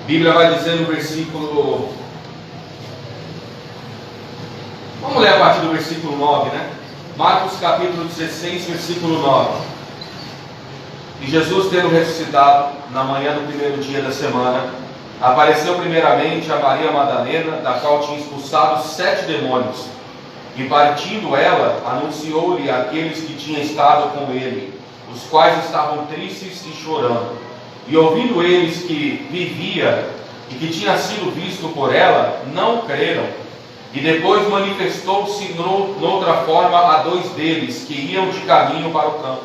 Bíblia vai dizer no versículo... Vamos ler a partir do versículo 9, né? Marcos capítulo 16, versículo 9. E Jesus, tendo ressuscitado na manhã do primeiro dia da semana, apareceu primeiramente a Maria Madalena, da qual tinha expulsado 7 demônios. E partindo ela, anunciou-lhe àqueles que tinham estado com ele, os quais estavam tristes e chorando. E ouvindo eles que vivia e que tinha sido visto por ela, não creram. E depois manifestou-se noutra forma a 2 deles, que iam de caminho para o campo.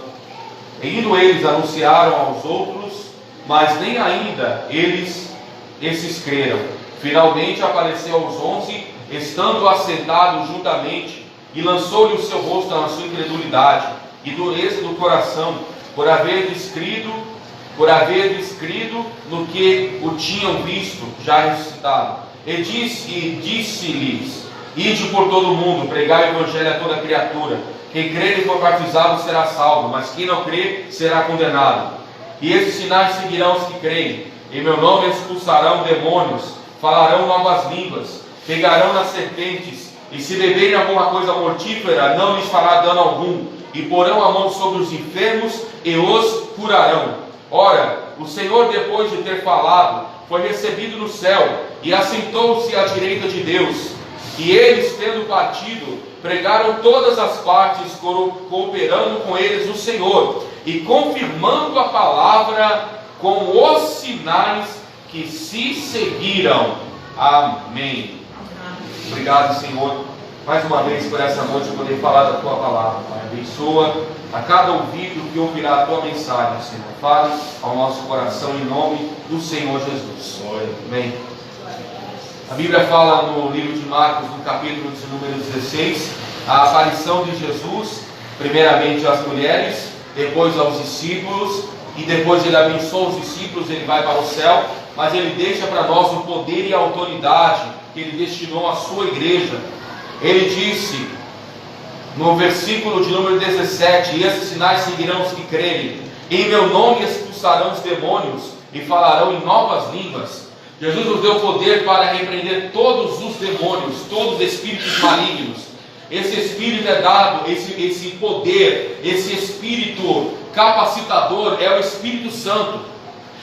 E indo eles, anunciaram aos outros, mas nem ainda esses creram. Finalmente apareceu aos 11, estando assentado juntamente, e lançou-lhe o seu rosto na sua incredulidade e dureza do coração, por haver descrido no que o tinham visto já ressuscitado. E disse-lhes: ide por todo o mundo, pregai o evangelho a toda criatura. Quem crer e for batizado será salvo, mas quem não crer será condenado. E esses sinais seguirão os que creem. Em meu nome expulsarão demônios, falarão novas línguas, pegarão nas serpentes, e se beberem alguma coisa mortífera, não lhes fará dano algum, e porão a mão sobre os enfermos e os curarão. Ora, o Senhor, depois de ter falado, foi recebido no céu, e assentou-se à direita de Deus. E eles, tendo partido, pregaram todas as partes, cooperando com eles no Senhor, e confirmando a palavra com os sinais que se seguiram. Amém. Obrigado, Senhor, mais uma vez por essa noite poder falar da Tua palavra. Pai, abençoa a cada ouvido que ouvirá a Tua mensagem, Senhor. Fale ao nosso coração em nome do Senhor Jesus. Amém. A Bíblia fala no livro de Marcos, no capítulo de número 16, a aparição de Jesus, primeiramente às mulheres, depois aos discípulos, e depois ele abençoa os discípulos, ele vai para o céu, mas ele deixa para nós o poder e a autoridade que ele destinou à sua igreja. Ele disse, no versículo de número 17, e esses sinais seguirão os que crerem, em meu nome expulsarão os demônios, e falarão em novas línguas. Jesus nos deu poder para repreender todos os demônios, todos os espíritos malignos. Esse espírito é dado, esse poder, esse espírito capacitador é o Espírito Santo,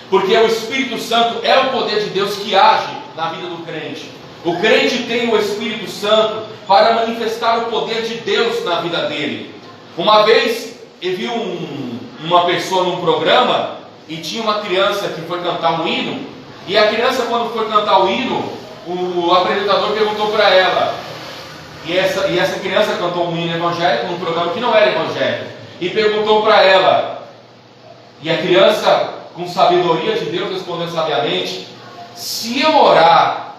porque o Espírito Santo é o poder de Deus que age na vida do crente. O crente tem o Espírito Santo para manifestar o poder de Deus na vida dele. Uma vez eu vi uma pessoa num programa e tinha uma criança que foi cantar um hino, e a criança, quando foi cantar o hino, o apresentador perguntou para ela, e essa criança cantou um hino evangélico num programa que não era evangélico, e perguntou para ela, e a criança, com sabedoria de Deus, respondeu sabiamente: se eu orar,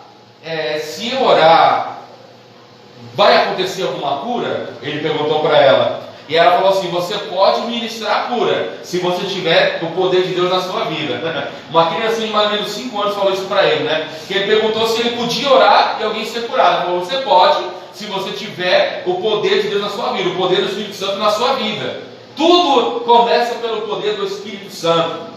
vai acontecer alguma cura? Ele perguntou para ela, e ela falou assim: você pode ministrar a cura, se você tiver o poder de Deus na sua vida. Uma criancinha de mais ou menos 5 anos falou isso para ele, né? Que ele perguntou se ele podia orar e alguém ser curado. Ele falou: você pode, se você tiver o poder de Deus na sua vida, o poder do Espírito Santo na sua vida. Tudo começa pelo poder do Espírito Santo.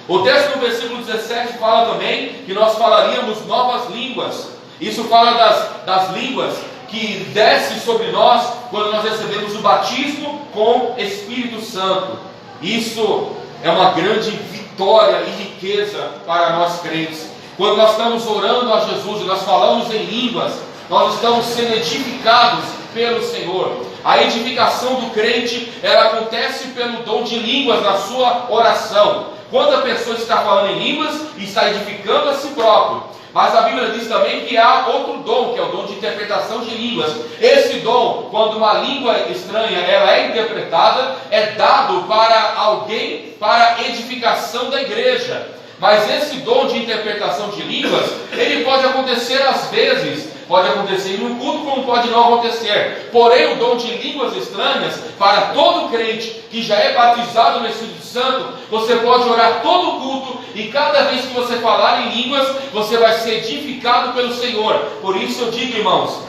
O texto no versículo 17 fala também que nós falaríamos novas línguas. Isso fala das línguas que desce sobre nós quando nós recebemos o batismo com Espírito Santo. Isso é uma grande vitória e riqueza para nós crentes. Quando nós estamos orando a Jesus e nós falamos em línguas, nós estamos sendo edificados pelo Senhor. A edificação do crente, ela acontece pelo dom de línguas na sua oração. Quando a pessoa está falando em línguas, está edificando a si próprio. Mas a Bíblia diz também que há outro dom, que é o dom de interpretação de línguas. Esse dom, quando uma língua estranha ela é interpretada, é dado para alguém, para a edificação da igreja. Mas esse dom de interpretação de línguas, ele pode acontecer às vezes, pode acontecer em um culto como pode não acontecer. Porém, o dom de línguas estranhas, para todo crente que já é batizado no Espírito Santo, você pode orar todo o culto, e cada vez que você falar em línguas, você vai ser edificado pelo Senhor. Por isso eu digo, irmãos,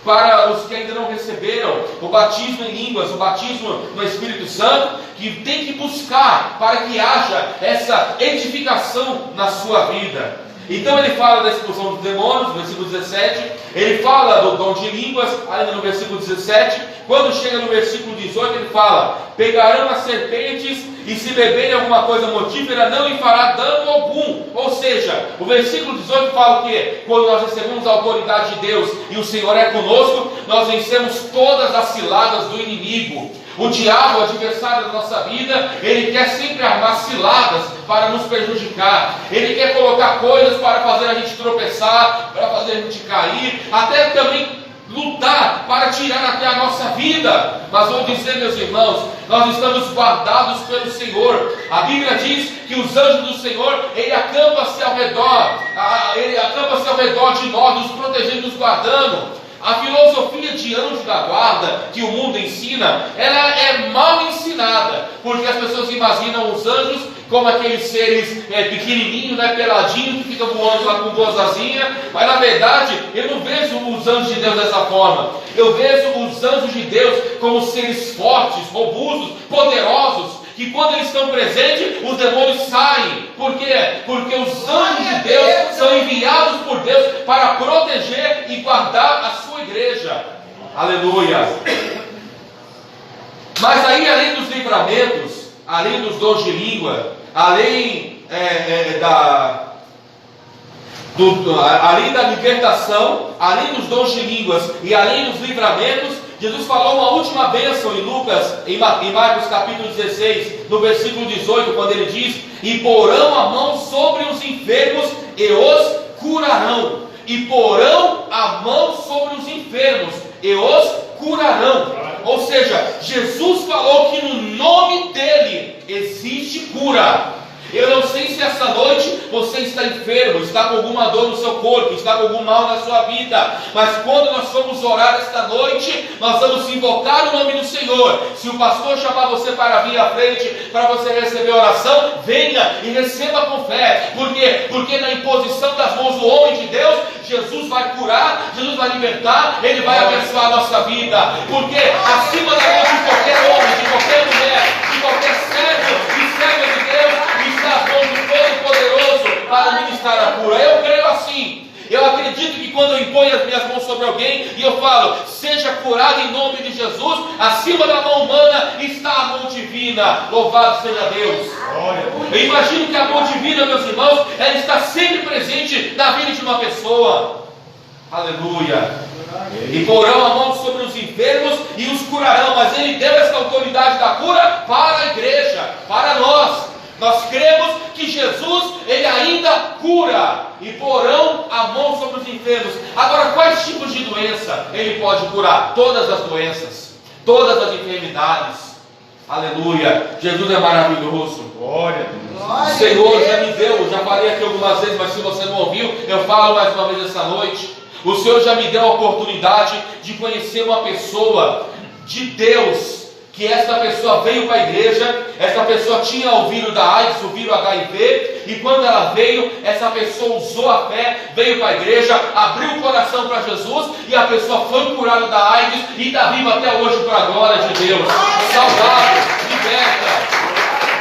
para os que ainda não receberam o batismo em línguas, o batismo no Espírito Santo, que tem que buscar para que haja essa edificação na sua vida. Então ele fala da expulsão dos demônios, no versículo 17. Ele fala do dom de línguas, ainda no versículo 17. Quando chega no versículo 18, ele fala: pegarão as serpentes, e se beberem alguma coisa mortífera, não lhe fará dano algum. Ou seja, o versículo 18 fala que quando nós recebemos a autoridade de Deus e o Senhor é conosco, nós vencemos todas as ciladas do inimigo. O diabo, o adversário da nossa vida, ele quer sempre armar ciladas para nos prejudicar. Ele quer colocar coisas para fazer a gente tropeçar, para fazer a gente cair, até também lutar para tirar até a nossa vida. Mas vou dizer, meus irmãos, nós estamos guardados pelo Senhor. A Bíblia diz que os anjos do Senhor, ele acampa-se ao redor, de nós, nos protegendo, nos guardando. A filosofia de anjo da guarda que o mundo ensina, ela é mal ensinada, porque as pessoas imaginam os anjos como aqueles seres pequenininhos, peladinhos, que ficam voando lá com duas asinhas. Mas na verdade, eu não vejo os anjos de Deus dessa forma. Eu vejo os anjos de Deus como seres fortes, robustos, poderosos, que quando eles estão presentes, os demônios saem. Por quê? Porque os anjos de Deus são enviados por Deus para proteger e guardar a sua igreja. Aleluia! Mas aí, além dos livramentos, além dos dons de língua, além da libertação, além dos dons de línguas e além dos livramentos, Jesus falou uma última bênção em Lucas, em Marcos capítulo 16, no versículo 18, quando ele diz: e porão a mão sobre os enfermos e os curarão. E porão a mão sobre os enfermos e os curarão. Ou seja, Jesus falou que no nome dele existe cura. Eu não sei se essa noite você está enfermo, está com alguma dor no seu corpo, está com algum mal na sua vida, mas quando nós formos orar esta noite, nós vamos invocar o nome do Senhor. Se o pastor chamar você para vir à frente, para você receber a oração, venha e receba com fé. Por quê? Porque na imposição das mãos do homem de Deus, Jesus vai curar, Jesus vai libertar, Ele vai abençoar a nossa vida. Porque acima da mão de qualquer homem, de qualquer mulher, de qualquer servo e serva de Deus, está as mãos do Todo-Poderoso para ministrar a cura. Eu creio assim. Eu acredito que quando eu imponho as minhas mãos sobre alguém e eu falo: seja curado em nome de Jesus, acima da mão humana está a mão divina. Louvado seja Deus. Eu imagino que a mão divina, meus irmãos, ela está sempre presente na vida de uma pessoa. Aleluia. E porão a mão sobre os enfermos e os curarão. Mas Ele deu essa autoridade da cura para a igreja, para nós. Nós cremos que Jesus, Ele ainda cura. E porão a mão sobre os enfermos. Agora, quais tipos de doença Ele pode curar? Todas as doenças, todas as enfermidades. Aleluia. Jesus é maravilhoso. Glória a Deus. O Senhor já me deu, eu já falei aqui algumas vezes, mas se você não ouviu, eu falo mais uma vez essa noite. O Senhor já me deu a oportunidade de conhecer uma pessoa de Deus, que essa pessoa veio para a igreja. Essa pessoa tinha o vírus da AIDS, o vírus HIV, e quando ela veio, essa pessoa usou a fé, veio para a igreja, abriu o coração para Jesus, e a pessoa foi curada da AIDS e está viva até hoje para a glória de Deus, saudável, liberta.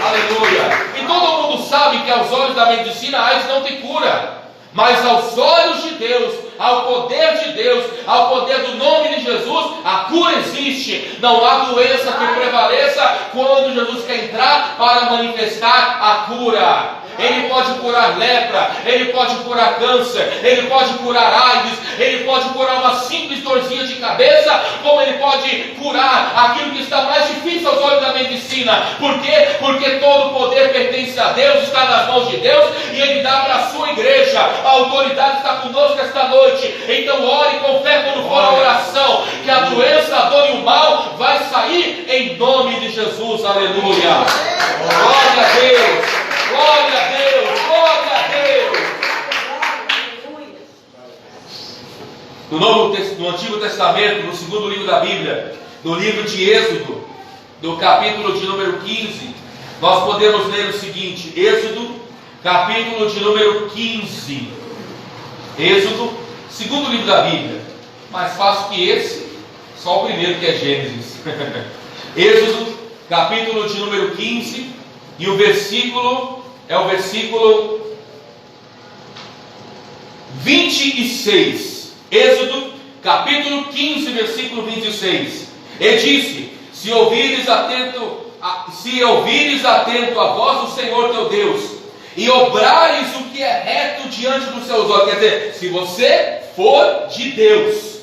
Aleluia. E todo mundo sabe que aos olhos da medicina a AIDS não tem cura, mas aos olhos de Deus, ao poder de Deus, ao poder do nome de Jesus, a cura existe. Não há doença que prevaleça quando Jesus quer entrar para manifestar a cura. Ele pode curar lepra, Ele pode curar câncer, Ele pode curar AIDS, Ele pode curar uma simples dorzinha de cabeça, como Ele pode curar aquilo que está mais difícil aos olhos da medicina. Por quê? Porque todo o poder pertence a Deus, está nas mãos de Deus, e Ele dá para a sua igreja. A autoridade está conosco esta noite. Então ore com fé quando for a oração, que a doença, a dor e o mal vai sair em nome de Jesus. Aleluia. Glória a Deus. Glória a Deus, glória a Deus. No Antigo Testamento, no segundo livro da Bíblia, no livro de Êxodo, no capítulo de número 15, nós podemos ler o seguinte: Êxodo, capítulo de número 15. Êxodo, segundo livro da Bíblia, mais fácil que esse, só o primeiro, que é Gênesis. Êxodo, capítulo de número 15, e o versículo é o versículo 26. Êxodo, capítulo 15, versículo 26. E disse: se ouvires atento a voz do Senhor teu Deus, e obrares o que é reto diante dos seus olhos, quer dizer, se você for de Deus,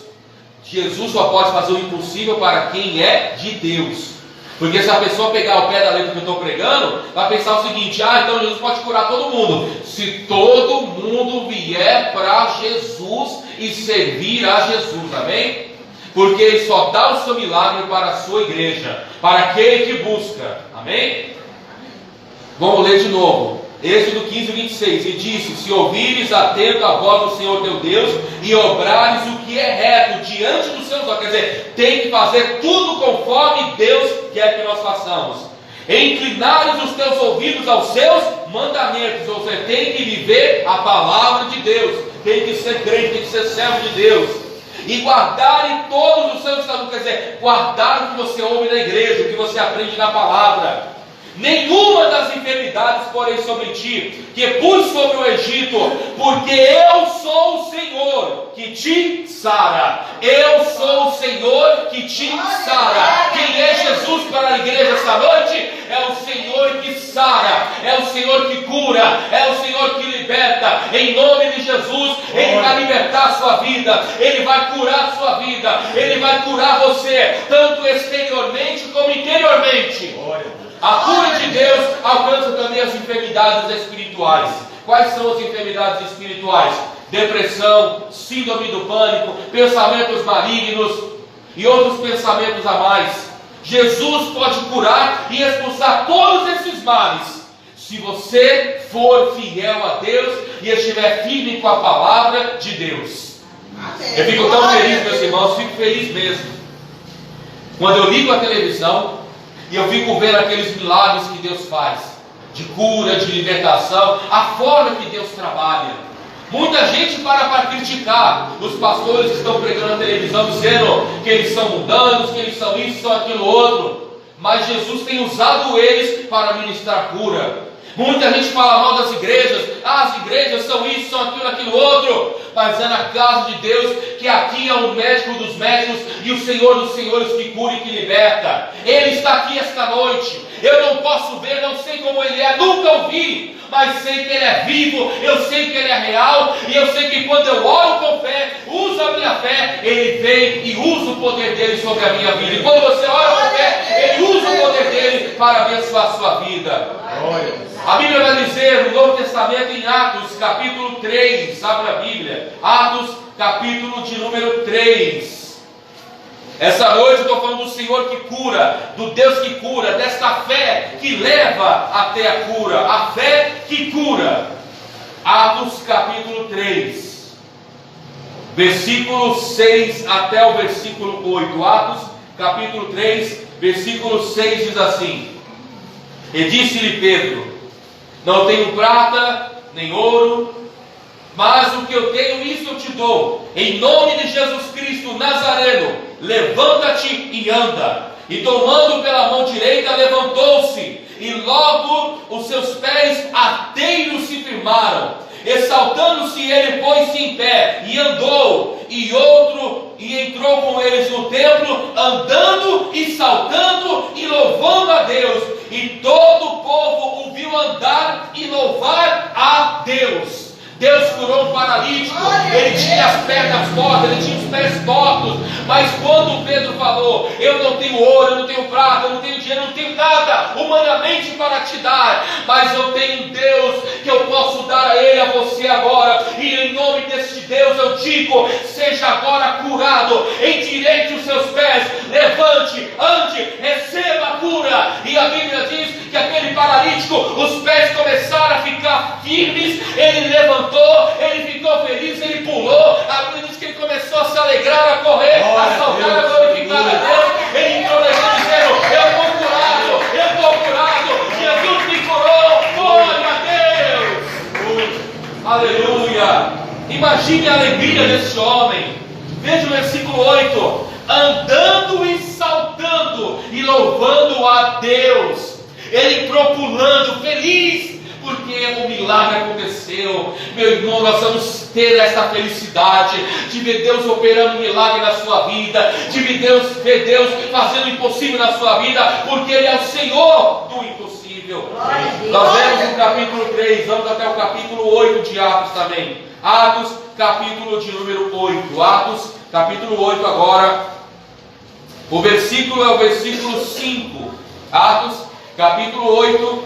Jesus só pode fazer o impossível para quem é de Deus. Porque se a pessoa pegar o pé da letra que eu estou pregando, vai pensar o seguinte: então Jesus pode curar todo mundo. Se todo mundo vier para Jesus e servir a Jesus, amém? Porque Ele só dá o seu milagre para a sua igreja, para aquele que busca, amém? Vamos ler de novo. Êxodo 15, 26. E disse: se ouvires atento a voz do Senhor teu Deus, e obrares o que é reto diante dos seus olhos, quer dizer, tem que fazer tudo conforme Deus quer que nós façamos, inclinares os teus ouvidos aos seus mandamentos, ou seja, tem que viver a palavra de Deus, tem que ser crente, tem que ser servo de Deus, e guardarem todos os seus estatutos, quer dizer, guardar o que você ouve na igreja, o que você aprende na palavra. Nenhuma das enfermidades porém sobre ti, que pus sobre o Egito, porque eu sou o Senhor que te sara. Eu sou o Senhor que te sara. Quem é Jesus para a igreja esta noite? É o Senhor que sara, é o Senhor que cura, é o Senhor que liberta. Em nome de Jesus, Ele vai libertar a sua vida, Ele vai curar a sua vida, Ele vai curar você, tanto exteriormente como interiormente. A cura de Deus alcança também as enfermidades espirituais. Quais são as enfermidades espirituais? Depressão, síndrome do pânico, pensamentos malignos e outros pensamentos a mais. Jesus pode curar e expulsar todos esses males, se você for fiel a Deus e estiver firme com a palavra de Deus. Eu fico tão feliz, meus irmãos, fico feliz mesmo, quando eu ligo a televisão e eu fico vendo aqueles milagres que Deus faz, de cura, de libertação, a forma que Deus trabalha. Muita gente para criticar os pastores que estão pregando na televisão, dizendo que eles são mundanos, que eles são isso, são aquilo outro. Mas Jesus tem usado eles para ministrar cura. Muita gente fala mal das igrejas, as igrejas são isso, são aquilo outro. Mas é na casa de Deus que aqui é o médico dos médicos e o Senhor dos senhores que cura e que liberta. Ele está aqui esta noite. Eu não posso ver, não sei como Ele é, nunca o vi, mas sei que Ele é vivo, eu sei que Ele é real, e eu sei que quando eu oro com fé, uso a minha fé, Ele vem e usa o poder dEle sobre a minha vida. E quando você ora com fé, Ele usa o poder dEle para abençoar a sua vida. A Bíblia vai dizer no Novo Testamento, em Atos capítulo 3, abre a Bíblia, Atos capítulo de número 3. Essa noite eu estou falando do Senhor que cura, do Deus que cura, desta fé que leva até a cura, a fé que cura. Atos capítulo 3, versículo 6 até o versículo 8. Atos capítulo 3, versículo 6 diz assim: e disse-lhe Pedro: não tenho prata nem ouro, mas o que eu tenho, isso eu te dou. Em nome de Jesus Cristo Nazareno, levanta-te e anda. E tomando pela mão direita, levantou-se, e logo os seus pés ateiros se firmaram. Exaltando-se ele, pôs-se em pé e andou, e entrou com eles no templo, andando e saltando e louvando a Deus. E todo o povo o viu andar e louvar a Deus. Deus curou um paralítico, ele tinha as pernas tortas, ele tinha os pés tortos, mas quando Pedro falou: eu não tenho ouro, eu não tenho prata, eu não tenho dinheiro, eu não tenho nada humanamente para te dar, mas eu tenho um Deus que eu posso dar a ele, a você agora, e em nome deste Deus eu digo: seja agora curado, endireite os seus pés, levante, ande, receba a cura. E a Bíblia diz que aquele paralítico, os pés começaram a ficar firmes, ele levantou, ele ficou feliz, ele pulou. A Bíblia diz que ele começou a se alegrar, a correr, a saltar, a glorificar a Deus. Ele entrou na igreja dizendo: eu estou curado, Jesus me curou, glória a Deus. Aleluia. Imagine a alegria desse homem. Veja o versículo 8: andando e saltando e louvando a Deus. Ele entrou pulando, feliz, porque o milagre aconteceu. Meu irmão, nós vamos ter essa felicidade de ver Deus operando um milagre na sua vida, de ver Deus fazendo o impossível na sua vida, porque Ele é o Senhor do impossível. Nós vemos no capítulo 3, vamos até o capítulo 8 de Atos também. Atos, capítulo de número 8. Atos, capítulo 8 agora. O versículo é o versículo 5. Atos, capítulo 8,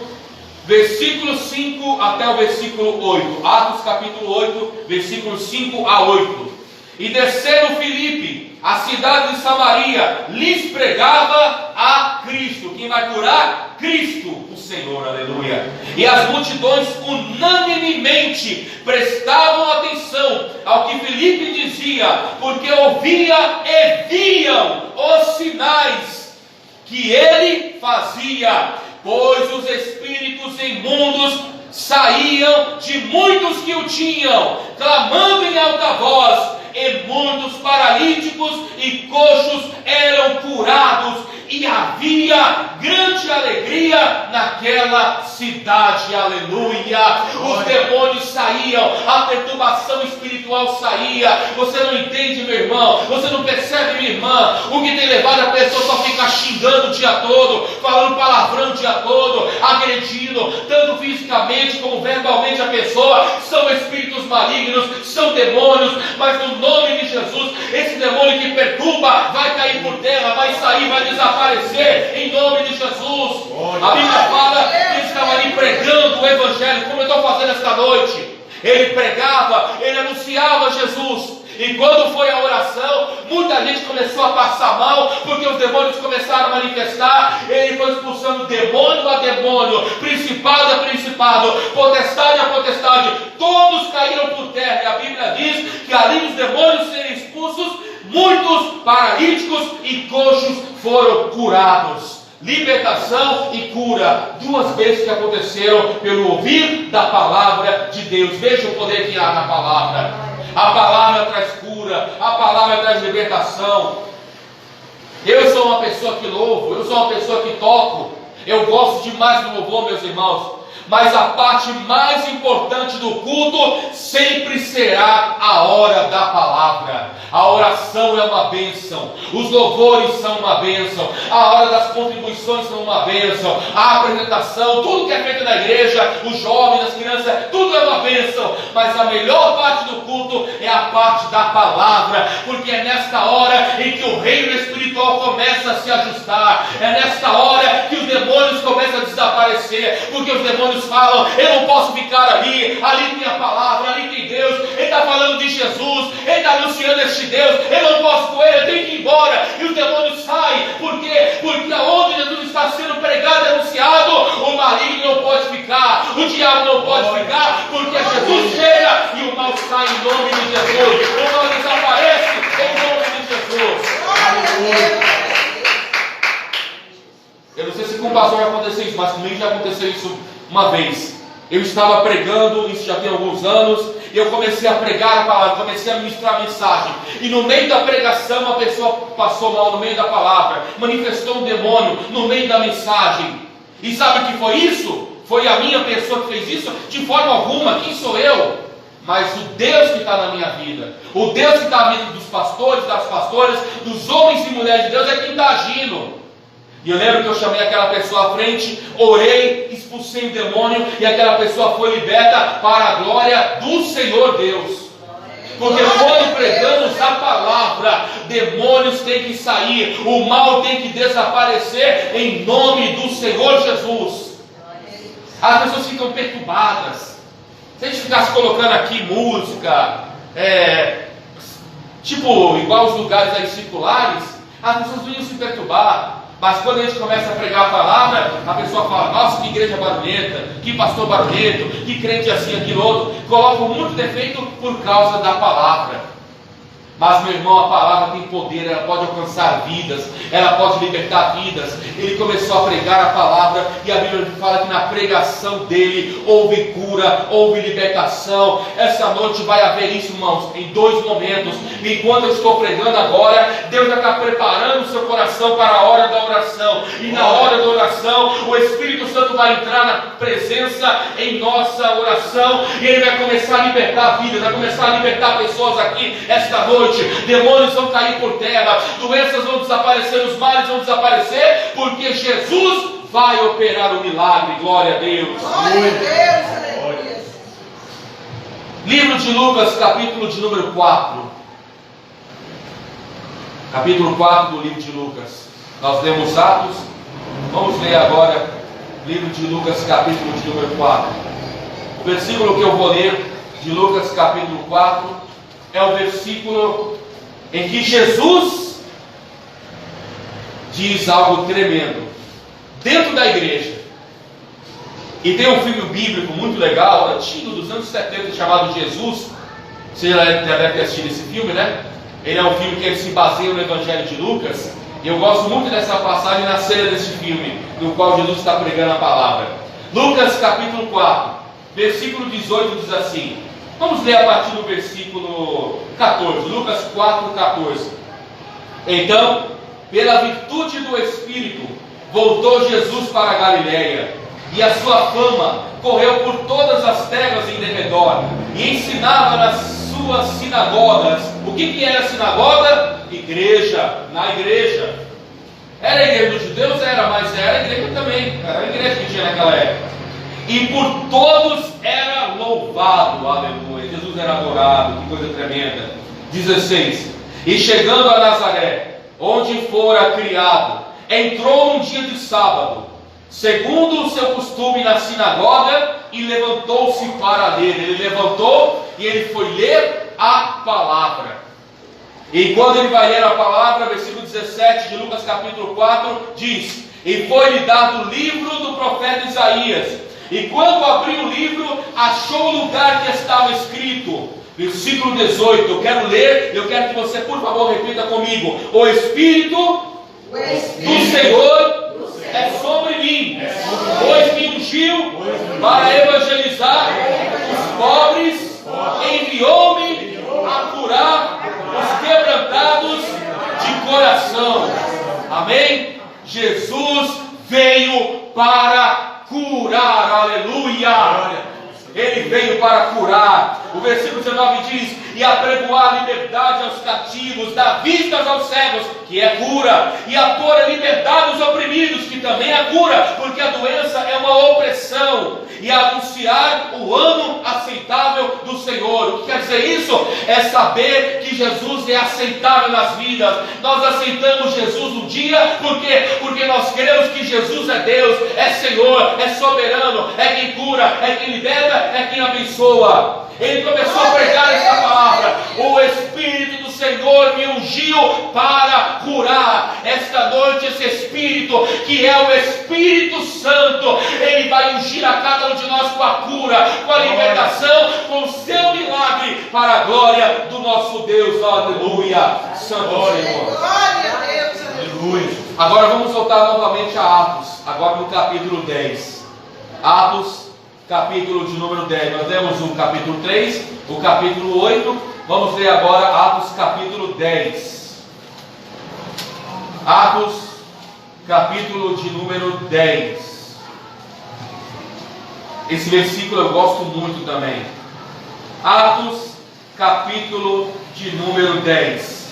versículo 5 até o versículo 8. Atos, capítulo 8, versículo 5 a 8. E descendo Filipe, a cidade de Samaria, lhes pregava a Cristo. Quem vai curar? Cristo, o Senhor, aleluia. E as multidões unanimemente prestavam atenção ao que Filipe dizia, porque ouvia e viam os sinais que ele fazia, pois os espíritos imundos saíam de muitos que o tinham, clamando em alta voz, e muitos paralíticos e coxos eram curados, e havia grande alegria naquela cidade, aleluia. Os demônios saíam, a perturbação espiritual saía. Você não entende, meu irmão, você não percebe, minha irmã, o que tem levado a pessoa só ficar xingando o dia todo, falando palavrão o dia todo, agredindo, tanto fisicamente como verbalmente a pessoa. São espíritos malignos, são demônios, mas no nome de Jesus, esse demônio que perturba vai cair por terra, vai sair, vai desaparecer em nome de Jesus. A Bíblia fala que ele estava ali pregando o Evangelho, como eu estou fazendo esta noite. Ele pregava, ele anunciava Jesus. E quando foi a oração, muita gente começou a passar mal, porque os demônios começaram a manifestar. Ele foi expulsando demônio a demônio, principado a principado, potestade a potestade. Todos caíram por terra. E a Bíblia diz que além dos demônios serem expulsos, muitos paralíticos e coxos foram curados. Libertação e cura, duas vezes que aconteceram pelo ouvir da palavra de Deus. Veja o poder que há na palavra. A palavra traz cura, a palavra traz libertação. Eu sou uma pessoa que louvo, eu sou uma pessoa que toco, eu gosto demais do louvor, meus irmãos. Mas a parte mais importante do culto sempre será a hora da palavra. A oração é uma bênção, os louvores são uma bênção, a hora das contribuições são uma bênção, a apresentação, tudo que é feito na igreja, os jovens, as crianças, tudo é uma bênção. Mas a melhor parte do culto é a parte da palavra, porque é nesta hora em que o reino espiritual começa a se ajustar, é nesta hora que os demônios começam a desaparecer, porque os demônios falam: eu não posso ficar ali tem a palavra, ali tem Deus, ele está falando de Jesus, ele está anunciando este Deus, eu não posso com ele, eu tenho que ir embora. E os demônios saem, por quê? Porque aonde Jesus está sendo pregado e anunciado, o maligno não pode ficar, o diabo não pode ficar, porque Jesus chega e o mal sai em nome de Jesus, o mal desaparece em nome de Jesus. Eu não sei se com o pastor vai acontecer isso, mas comigo já aconteceu isso uma vez. Eu estava pregando, isso já tem alguns anos, e eu comecei a pregar a palavra, comecei a ministrar a mensagem, e no meio da pregação a pessoa passou mal no meio da palavra, manifestou um demônio no meio da mensagem. E sabe o que foi isso? Foi a minha pessoa que fez isso? De forma alguma, quem sou eu? Mas o Deus que está na minha vida, o Deus que está na vida dos pastores, das pastoras, dos homens e mulheres de Deus, é quem está agindo. E eu lembro que eu chamei aquela pessoa à frente, orei, expulsei o demônio, e aquela pessoa foi liberta para a glória do Senhor Deus. Porque quando pregamos a palavra, demônios têm que sair, o mal tem que desaparecer em nome do Senhor Jesus. As pessoas ficam perturbadas. Se a gente ficasse colocando aqui música, tipo igual os lugares aí circulares, as pessoas não iam se perturbar. Mas quando a gente começa a pregar a palavra, a pessoa fala: nossa, que igreja barulhenta, que pastor barulhento, que crente assim, aquilo outro. Colocam muito defeito por causa da palavra. Mas, meu irmão, a palavra tem poder, ela pode alcançar vidas, ela pode libertar vidas. Ele começou a pregar a palavra, e a Bíblia fala que na pregação dele houve cura, houve libertação. Essa noite vai haver isso, irmãos, em 2 momentos. Enquanto eu estou pregando agora, Deus já está preparando o seu coração para a hora da oração. E na hora da oração, o Espírito Santo vai entrar na presença em nossa oração, e ele vai começar a libertar vidas, vai começar a libertar pessoas aqui esta noite. Demônios vão cair por terra, doenças vão desaparecer, os males vão desaparecer, porque Jesus vai operar o milagre. Glória a Deus. Glória a Deus. Livro de Lucas, capítulo de número 4. Capítulo 4 do livro de Lucas. Nós lemos Atos. Vamos ler agora livro de Lucas, capítulo de número 4. O versículo que eu vou ler de Lucas, capítulo 4, é o versículo em que Jesus diz algo tremendo dentro da igreja. E tem um filme bíblico muito legal, antigo, dos anos 70, chamado Jesus. Você já deve ter assistido esse filme, né? Ele é um filme que ele se baseia no Evangelho de Lucas. E eu gosto muito dessa passagem na cena desse filme, no qual Jesus está pregando a palavra. Lucas capítulo 4, versículo 18 diz assim. Vamos ler a partir do versículo 14, Lucas 4, 14. Então, pela virtude do Espírito, voltou Jesus para a Galiléia, e a sua fama correu por todas as terras em derredor, e ensinava nas suas sinagogas. O que era sinagoga? Igreja, na igreja. Era a igreja dos judeus? Era, mas era a igreja também, era a igreja que tinha naquela época. E por todos era louvado, aleluia. Jesus era adorado, que coisa tremenda. 16. E chegando a Nazaré, onde fora criado, entrou num dia de sábado, segundo o seu costume, na sinagoga, e levantou-se para ler. Ele levantou e ele foi ler a palavra. E quando ele vai ler a palavra, versículo 17 de Lucas capítulo 4, diz: e foi-lhe dado o livro do profeta Isaías. E quando abriu o livro, achou o lugar que estava escrito. Versículo 18, eu quero ler, eu quero que você, por favor, repita comigo. O Espírito do Senhor é sobre mim, pois me ungiu para evangelizar os pobres, enviou-me a curar os quebrantados de coração. Amém? Jesus veio para curar, aleluia. Ele veio para curar. O versículo 19 diz: e apregoar liberdade aos cativos, dar vistas aos cegos, que é cura, e a pôr a liberdade aos oprimidos, que também é cura, porque a doença é uma opressão, e anunciar o ano aceitável do Senhor. O que quer dizer isso? É saber que Jesus é aceitável nas vidas. Nós aceitamos Jesus um dia, porque nós cremos que Jesus é Deus, é Senhor, é soberano, é quem cura, é quem liberta, é quem abençoa. Ele começou a pregar essa palavra: o Espírito do Senhor me ungiu para curar. Esta noite, esse Espírito, que é o Espírito Santo, ele vai ungir a cada um de nós com a cura, com a libertação, com o seu milagre, para a glória do nosso Deus. Aleluia. Santo Senhor. Glória a Deus. Aleluia. Agora vamos voltar novamente a Atos, agora no capítulo 10. Atos, capítulo de número 10. Nós lemos o capítulo 3, o capítulo 8. Vamos ler agora Atos capítulo 10. Atos capítulo de número 10. Esse versículo eu gosto muito também. Atos capítulo de número 10.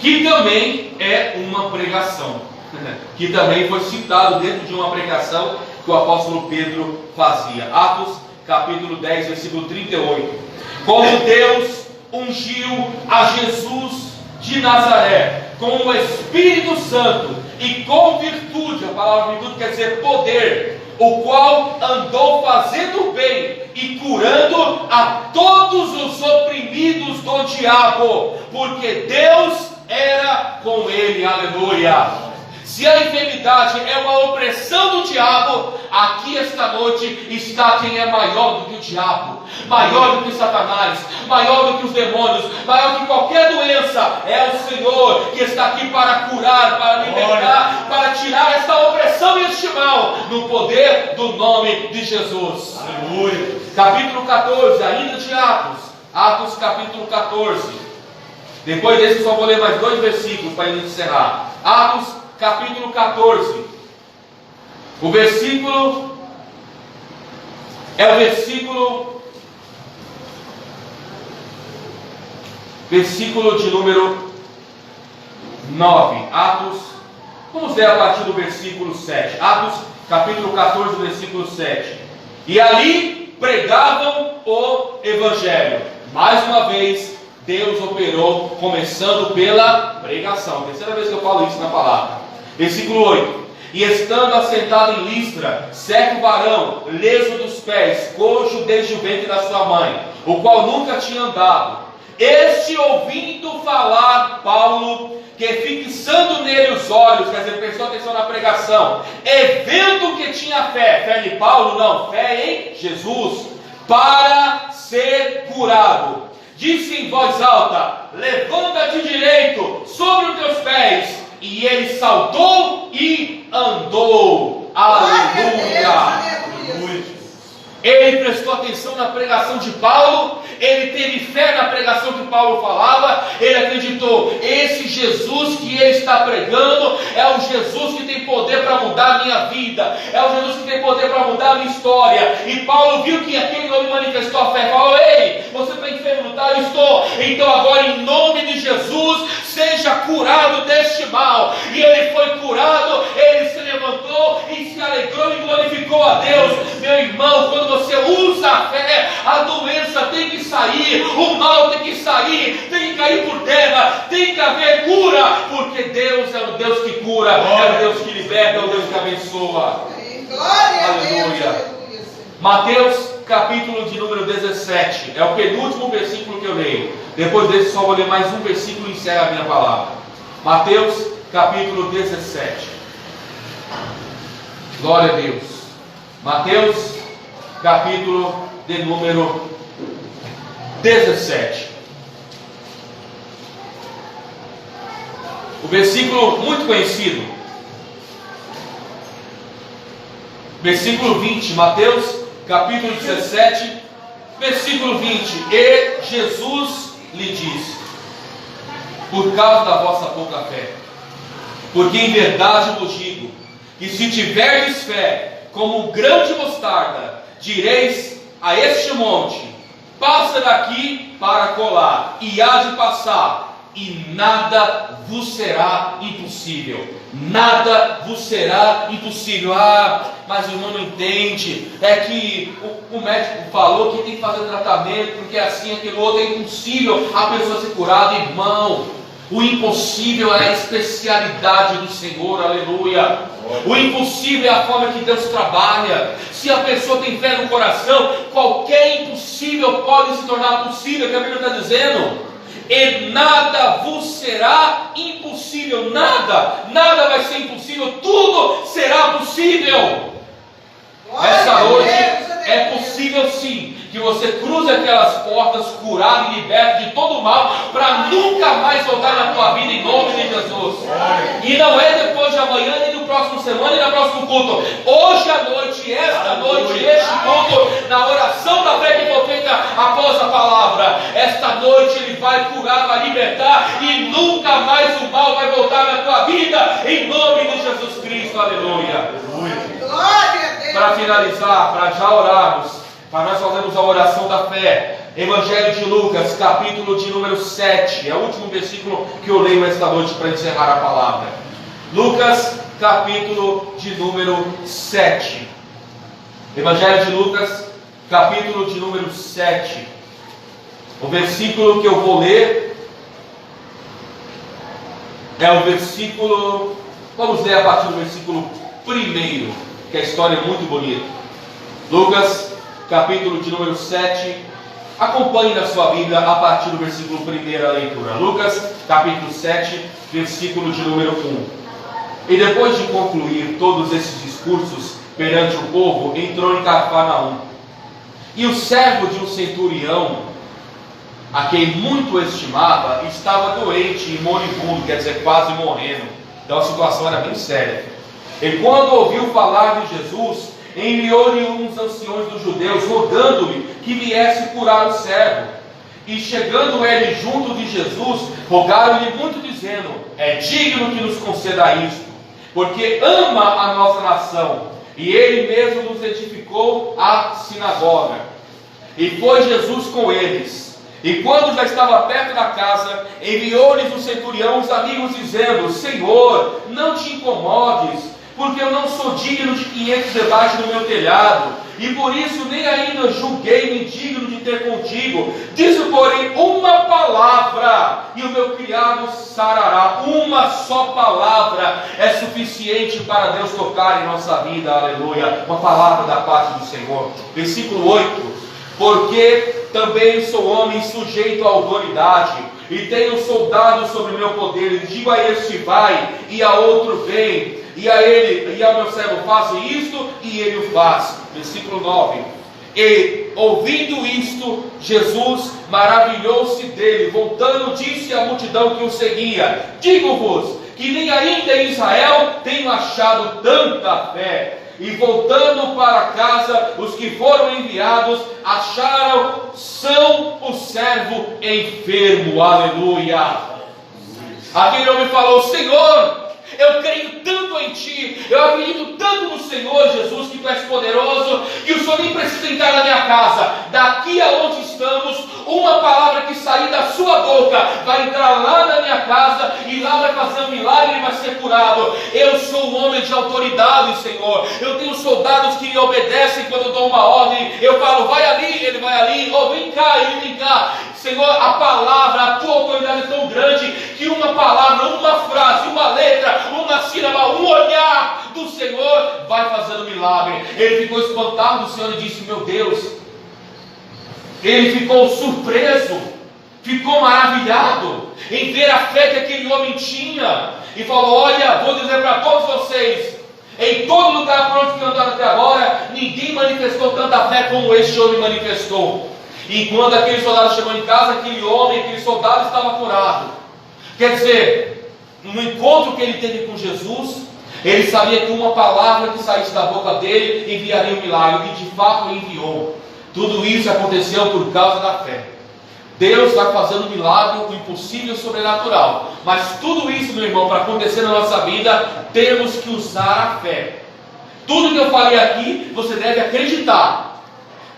Que também é uma pregação. Que também foi citado dentro de uma pregação que o apóstolo Pedro fazia. Atos capítulo 10, versículo 38. Como Deus ungiu a Jesus de Nazaré com o Espírito Santo e com virtude, a palavra virtude quer dizer poder, o qual andou fazendo bem e curando a todos os oprimidos do diabo, porque Deus era com ele. Aleluia. Se a enfermidade é uma opressão do diabo, aqui esta noite está quem é maior do que o diabo, maior do que Satanás, maior do que os demônios, maior que qualquer doença. É o Senhor que está aqui para curar, para libertar, para tirar esta opressão e este mal, no poder do nome de Jesus. Aleluia. Capítulo 14, ainda de Atos. Atos capítulo 14. Depois desse eu só vou ler mais 2 versículos para encerrar. Atos capítulo 14. O versículo é o versículo de número 9. Atos, vamos ler a partir do versículo 7. Atos capítulo 14, versículo 7. E ali pregavam o Evangelho. Mais uma vez, Deus operou, começando pela pregação. Terceira vez que eu falo isso na palavra. Versículo 8. E estando assentado em Listra, certo varão, leso dos pés, coxo desde o ventre da sua mãe, o qual nunca tinha andado, este ouvindo falar Paulo, que fixando nele os olhos, quer dizer, prestou atenção na pregação, e vendo que tinha fé em Paulo, não, fé em Jesus, para ser curado, disse em voz alta: levanta-te direito sobre os teus pés. E ele saltou e andou. Aleluia. Ele prestou atenção na pregação de Paulo, ele teve fé na pregação que Paulo falava, ele acreditou: esse Jesus que ele está pregando é o Jesus que tem poder para mudar a minha vida, é o Jesus que tem poder para mudar a minha história. E Paulo viu que aquele homem manifestou a fé, falou: ei, você está enfermo, não está? Eu estou. Então agora, em nome de Jesus, seja curado deste mal. E ele foi curado, ele se levantou e se alegrou e glorificou a Deus. Meu irmão, quando você usa a fé, a doença tem que sair, o mal tem que sair, tem que cair por terra, tem que haver cura, porque Deus é o Deus que cura, é o Deus que liberta, é o Deus que abençoa. Aleluia. Mateus capítulo de número 17, é o penúltimo versículo que eu leio. Depois desse só vou ler mais um versículo e encerra a minha palavra. Mateus capítulo 17. Glória a Deus. Mateus capítulo de número 17. O versículo muito conhecido. Versículo 20, Mateus capítulo 17, versículo 20. E Jesus lhe disse: por causa da vossa pouca fé, porque em verdade vos digo, que se tiverdes fé como um grão de mostarda, direis a este monte: passa daqui para colar, e há de passar, e nada vos será impossível. Nada vos será impossível. Ah, mas o irmão não entende. É que o médico falou que tem que fazer tratamento, porque assim, aquilo outro, é impossível a pessoa ser curada. Irmão, o impossível é a especialidade do Senhor, aleluia. O impossível é a forma que Deus trabalha. Se a pessoa tem fé no coração, qualquer impossível pode se tornar possível, que a Bíblia está dizendo. E nada vos será impossível, nada vai ser impossível, tudo será possível. Essa noite é possível sim, que você cruze aquelas portas curado e liberto de todo o mal, para nunca mais voltar na tua vida, em nome de Jesus. E não é depois de amanhã, nem no próximo semana, nem no próximo culto. Hoje à noite, esta noite, este culto, na oração da fé que foi feita após a palavra, esta noite Ele vai curar, vai libertar, e nunca mais o mal vai voltar na tua vida, em nome de Jesus Cristo, aleluia. Para finalizar, para já orarmos, para nós fazermos a oração da fé, Evangelho de Lucas, capítulo de número 7, é o último versículo que eu leio esta noite para encerrar a palavra. Lucas, capítulo de número 7. Evangelho de Lucas, capítulo de número 7. O versículo que eu vou ler é o versículo, vamos ler a partir do versículo 1, que a história é muito bonita. Lucas, capítulo de número 7. Acompanhe na sua Bíblia a partir do versículo 1 a leitura. Lucas, capítulo 7, versículo de número 1. E depois de concluir todos esses discursos perante o povo, entrou em Cafarnaum. E o servo de um centurião, a quem muito estimava, estava doente e moribundo, quer dizer, quase morrendo. Então a situação era bem séria. E quando ouviu falar de Jesus, enviou-lhe uns anciões dos judeus, rogando-lhe que viesse curar o servo. E chegando ele junto de Jesus, rogaram-lhe muito, dizendo: é digno que nos conceda isto, porque ama a nossa nação, e ele mesmo nos edificou a sinagoga. E foi Jesus com eles. E quando já estava perto da casa, enviou-lhes o centurião os amigos, dizendo: Senhor, não te incomodes, porque eu não sou digno de 500 debaixo do meu telhado, e por isso nem ainda julguei-me digno de ter contigo. Diz, porém, uma palavra, e o meu criado sarará. Uma só palavra é suficiente para Deus tocar em nossa vida, aleluia. Uma palavra da parte do Senhor. Versículo 8: porque também sou homem sujeito à autoridade, e tenho soldados sobre meu poder, e digo a este vai, e a outro vem, e a ele, e ao meu servo faça isto, e ele o faz. Versículo 9: e ouvindo isto, Jesus maravilhou-se dele, voltando disse à multidão que o seguia: digo-vos que nem ainda em Israel tenho achado tanta fé. E voltando para casa, os que foram enviados acharam são o servo enfermo. Aleluia. Aquele homem falou: Senhor, eu creio tanto em Ti, eu acredito tanto no Senhor Jesus, que Tu és poderoso, que o Senhor nem precisa entrar na minha casa. Daqui aonde estamos, uma palavra que sair da sua boca vai entrar lá na minha casa, e lá vai fazer um milagre e vai ser curado. Eu sou um homem de autoridade, Senhor. Eu tenho soldados que me obedecem quando eu dou uma ordem. Eu falo: vai ali, ele vai ali. Ou vem cá, ele vem cá. Senhor, a palavra, a Tua autoridade é tão grande, que uma palavra, uma frase, uma letra, uma sílaba, um olhar do Senhor vai fazendo milagre. Ele ficou espantado do Senhor e disse: meu Deus. Ele ficou surpreso, ficou maravilhado em ver a fé que aquele homem tinha, e falou: olha, vou dizer para todos vocês, em todo lugar por onde fui andado até agora, ninguém manifestou tanta fé como este homem manifestou. E quando aquele soldado chegou em casa, aquele homem, aquele soldado estava curado. Quer dizer, no encontro que ele teve com Jesus, ele sabia que uma palavra que saísse da boca dele enviaria um milagre, e de fato enviou. Tudo isso aconteceu por causa da fé. Deus vai fazendo milagre, o impossível, sobrenatural. Mas tudo isso, meu irmão, para acontecer na nossa vida, temos que usar a fé. Tudo que eu falei aqui, você deve acreditar.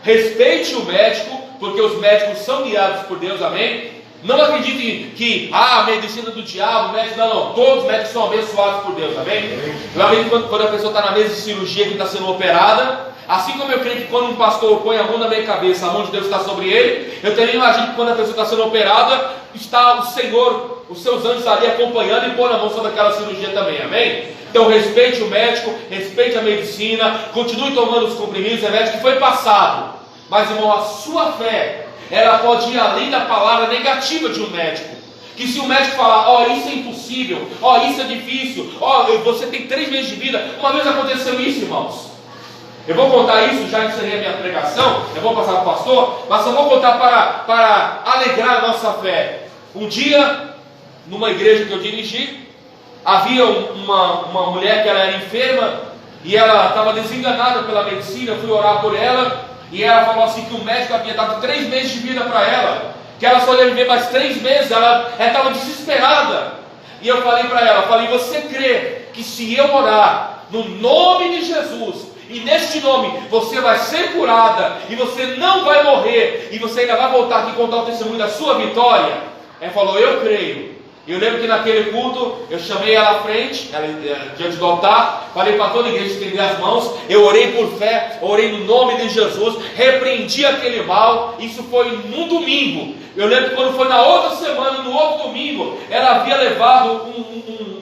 Respeite o médico, porque os médicos são guiados por Deus, amém? Não acredite que a medicina do diabo, médico, não. Todos os médicos são abençoados por Deus, amém? Eu acredito que quando a pessoa está na mesa de cirurgia que está sendo operada, assim como eu creio que quando um pastor põe a mão na minha cabeça, a mão de Deus está sobre ele, eu também imagino que quando a pessoa está sendo operada, está o Senhor, os seus anjos ali acompanhando e pondo a mão sobre aquela cirurgia também, amém? Então respeite o médico, respeite a medicina, continue tomando os comprimidos, remédios que foi passado. Mas, irmão, a sua fé, ela pode ir além da palavra negativa de um médico. Que se o médico falar: ó, isso é impossível, ó, isso é difícil, ó, você tem 3 meses de vida. Uma vez aconteceu isso, irmãos. Eu vou contar isso, já encerrei a minha pregação, eu vou passar para o pastor, mas eu vou contar para alegrar a nossa fé. Um dia, numa igreja que eu dirigi, havia uma mulher que ela era enferma, e ela estava desenganada pela medicina. Eu fui orar por ela, e ela falou assim que o médico havia dado 3 meses de vida para ela, que ela só ia viver mais 3 meses, ela estava desesperada. E eu falei para ela, você crê que se eu orar no nome de Jesus, e neste nome você vai ser curada, e você não vai morrer, e você ainda vai voltar aqui e contar o testemunho da sua vitória? Ela falou: eu creio. Eu lembro que naquele culto, eu chamei ela à frente, diante do altar, falei para toda a igreja estender as mãos, eu orei por fé, orei no nome de Jesus, repreendi aquele mal. Isso foi num domingo. Eu lembro que quando foi na outra semana, no outro domingo, ela havia levado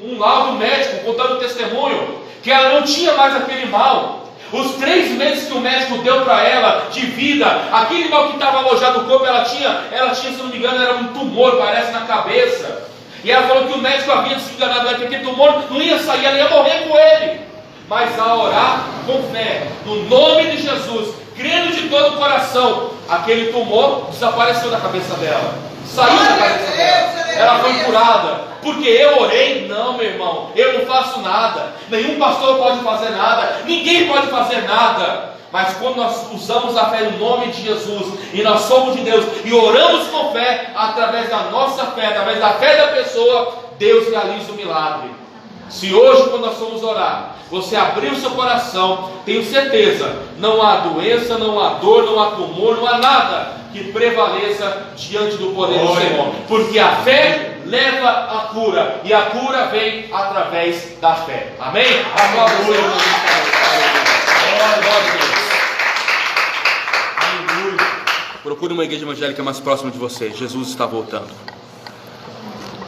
um laudo médico contando o testemunho, que ela não tinha mais aquele mal. Os 3 meses que o médico deu para ela de vida, aquele mal que estava alojado no corpo, ela tinha, se não me engano, era um tumor, parece, na cabeça. E ela falou que o médico havia se enganado, que aquele tumor não ia sair, ela ia morrer com ele. Mas ao orar com fé, no nome de Jesus, crendo de todo o coração, aquele tumor desapareceu da cabeça dela, saiu da cabeça dela, ela foi curada. Porque eu orei? Não, meu irmão, eu não faço nada, nenhum pastor pode fazer nada, ninguém pode fazer nada. Mas quando nós usamos a fé no nome de Jesus, e nós somos de Deus, e oramos com fé, através da nossa fé, através da fé da pessoa, Deus realiza o milagre. Se hoje, quando nós formos orar, você abrir o seu coração, tenho certeza, não há doença, não há dor, não há tumor, não há nada que prevaleça diante do poder do Senhor. Porque a fé leva a cura, e a cura vem através da fé. Amém? Glória a Deus. Procure uma igreja evangélica mais próxima de você. Jesus está voltando.